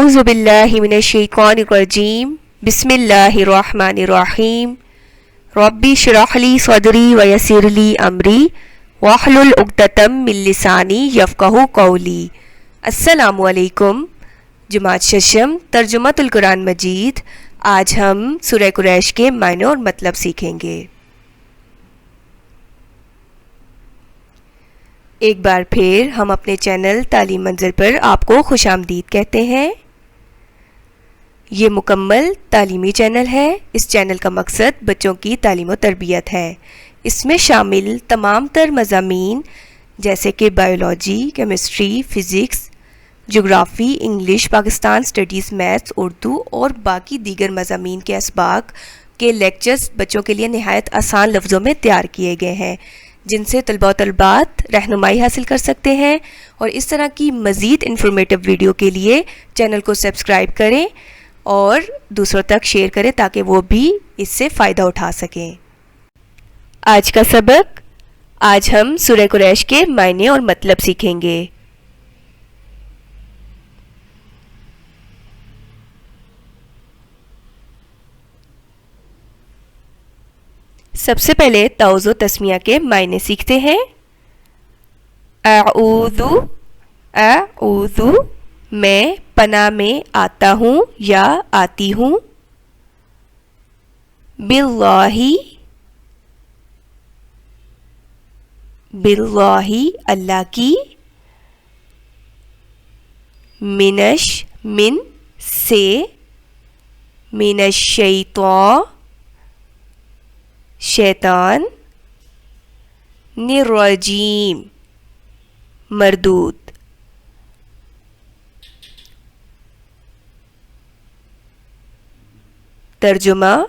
اعوذ باللہ من الشیطان الرجیم بسم اللہ الرحمن الرحیم ربی اشرح لی صدری ویسر لی امری واحلل عقدۃ من لسانی یفقہوا قولی۔ السلام علیکم۔ جماعت ششم ترجمۃ القرآن مجید۔ آج ہم سورہ قریش کے معنی اور مطلب سیکھیں گے۔ ایک بار پھر ہم اپنے چینل تعلیم منظر پر آپ کو خوش آمدید کہتے ہیں۔ یہ مکمل تعلیمی چینل ہے۔ اس چینل کا مقصد بچوں کی تعلیم و تربیت ہے۔ اس میں شامل تمام تر مضامین جیسے کہ بائیولوجی، کیمسٹری، فزکس، جغرافی، English, Pakistan studies, maths, Urdu اور باقی دیگر مضامین کے اسباق کے لیکچرز بچوں کے لیے نہایت آسان لفظوں میں تیار کیے گئے ہیں، جن سے طلباء و طالبات رہنمائی حاصل کر سکتے ہیں۔ اور اس طرح کی مزید انفارمیٹیو ویڈیو کے لیے چینل کو سبسکرائب کریں اور دوسروں تک شیئر کریں تاکہ وہ بھی اس سے فائدہ اٹھا سکیں۔ آج کا سبق، آج ہم سورہ قریش کے معنی اور مطلب سیکھیں گے۔ سب سے پہلے تعوذ و تسمیہ کے معنی سیکھتے ہیں۔ اعوذ میں پناہ میں آتا ہوں یا آتی ہوں۔ باللہ اللہ کی۔ من سے، من الشیطان شیطان، الرجیم مردود۔ ترجمہ: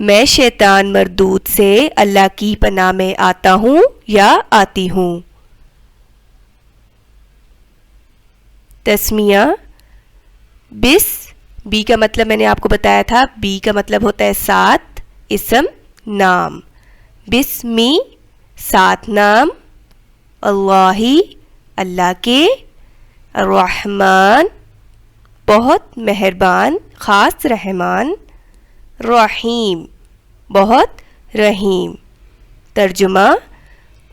میں شیطان مردود سے اللہ کی پناہ میں آتا ہوں یا آتی ہوں۔ تسمیہ: بی کا مطلب میں نے آپ کو بتایا تھا، بی کا مطلب ہوتا ہے ساتھ، اسم نام۔ بسمی ساتھ نام، اللہ اللہ کے، الرحمن بہت مہربان خاص رحمان، رحیم بہت رحیم۔ ترجمہ: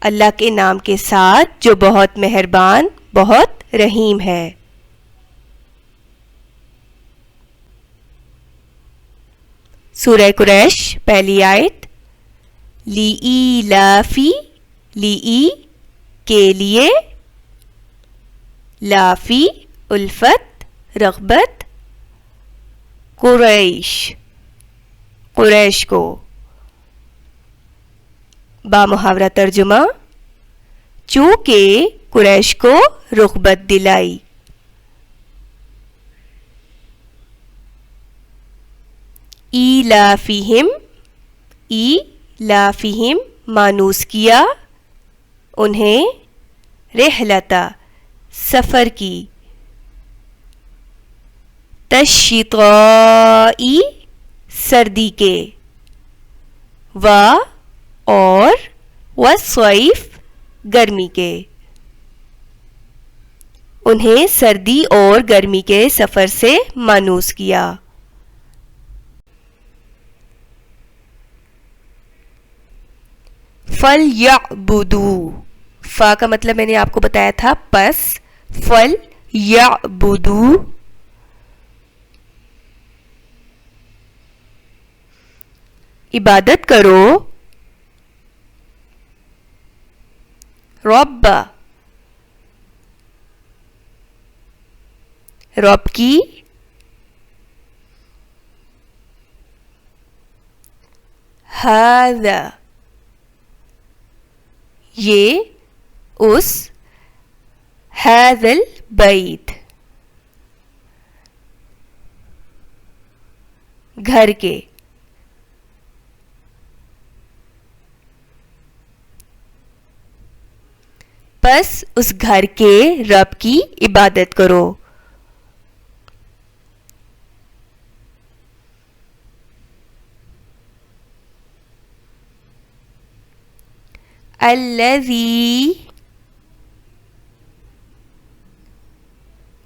اللہ کے نام کے ساتھ جو بہت مہربان بہت رحیم ہے۔ سورہ قریش پہلی آیت۔ لِإِيلَافِ لی کے لیے، لافی الفت رغبت، قریش کو۔ بامحاورہ ترجمہ: چونکہ قریش کو رغبت دلائی۔ ایلافہم مانوس کیا انہیں، رحلتا سفر کی، تشتائی سردی کے، اور والصیف گرمی کے، انہیں سردی اور گرمی کے سفر سے مانوس کیا۔ فَلْيَعْبُدُوا، فا کا مطلب میں نے آپ کو بتایا تھا پس، فَلْيَعْبُدُوا عبادت کرو، رب کی، ھذا یہ، اس، ھذا البیت گھر کے، بس اس گھر کے رب کی عبادت کرو۔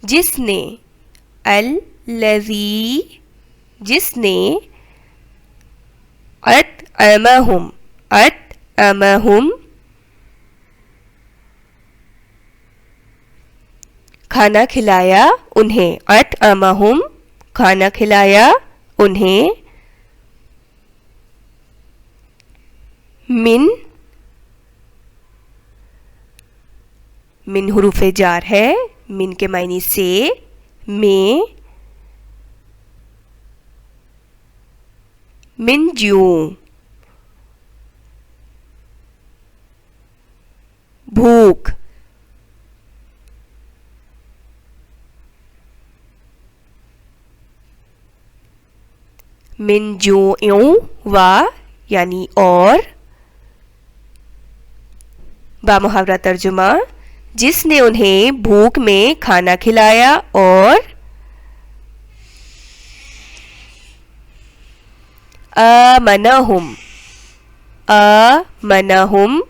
جس نے، الذی جس نے اطعمہم اطعمہم کھانا کھلایا انہیں اطعمہم کھانا کھلایا انہیں من حروف جار ہے من کے معنی سے میں من جوع بھوک من جوع و یعنی اور بامحاورہ ترجمہ جس نے انہیں بھوک میں کھانا کھلایا اور آمنہم آمنہم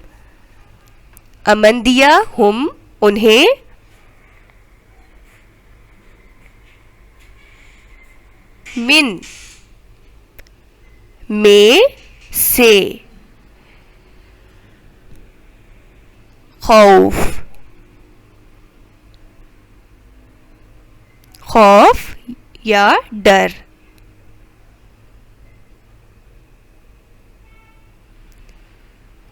امن دیا ہم انہیں من میں سے خوف خوف یا ڈر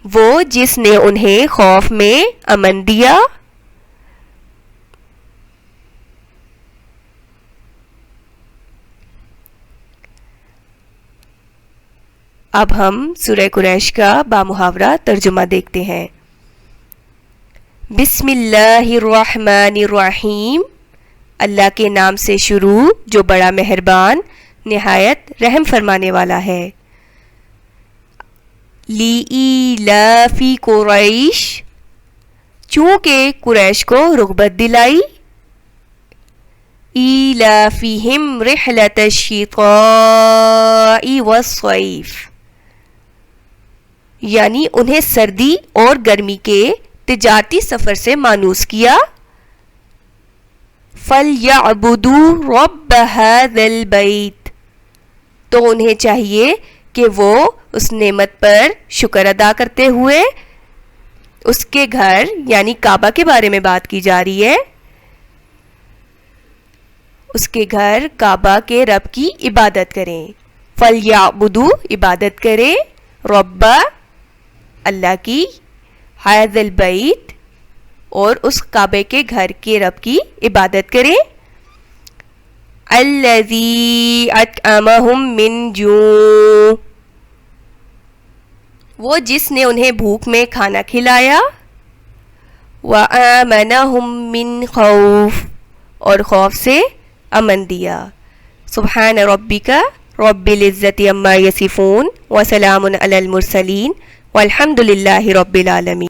وہ جس نے انہیں خوف میں امن دیا اب ہم سورہ قریش کا بامحاورہ ترجمہ دیکھتے ہیں۔ بسم اللہ الرحمن الرحیم، اللہ کے نام سے شروع جو بڑا مہربان نہایت رحم فرمانے والا ہے۔ لِإِيلَافِ قریش، چونکہ قریش کو رغبت دلائی، إِيلَافِهِمْ رِحْلَةَ الشِّتَاءِ وَالصَّيْفِ، یعنی انہیں سردی اور گرمی کے تجارتی سفر سے مانوس کیا۔ فَلْيَعْبُدُوا رَبَّ هَذَا الْبَيْتِ، تو انہیں چاہیے کہ وہ اس نعمت پر شکر ادا کرتے ہوئے اس کے گھر یعنی کعبہ کے بارے میں بات کی جا رہی ہے، اس کے گھر کعبہ کے رب کی عبادت کریں۔ فَلْيَعْبُدُوا عبادت کریں، رب اللہ کی، هَذَا الْبَيْتِ اور اس کعبے کے گھر کے رب کی عبادت کریں۔ الَّذِي أَطْعَمَهُم مِّن جُوع، وہ جس نے انہیں بھوک میں کھانا کھلایا، وَآمَنَهُم مِّن خَوْفٍ اور خوف سے امن دیا۔ سبحان ربک رب العزت عما یصفون وسلام علی المرسلین والحمد للہ رب العالمین۔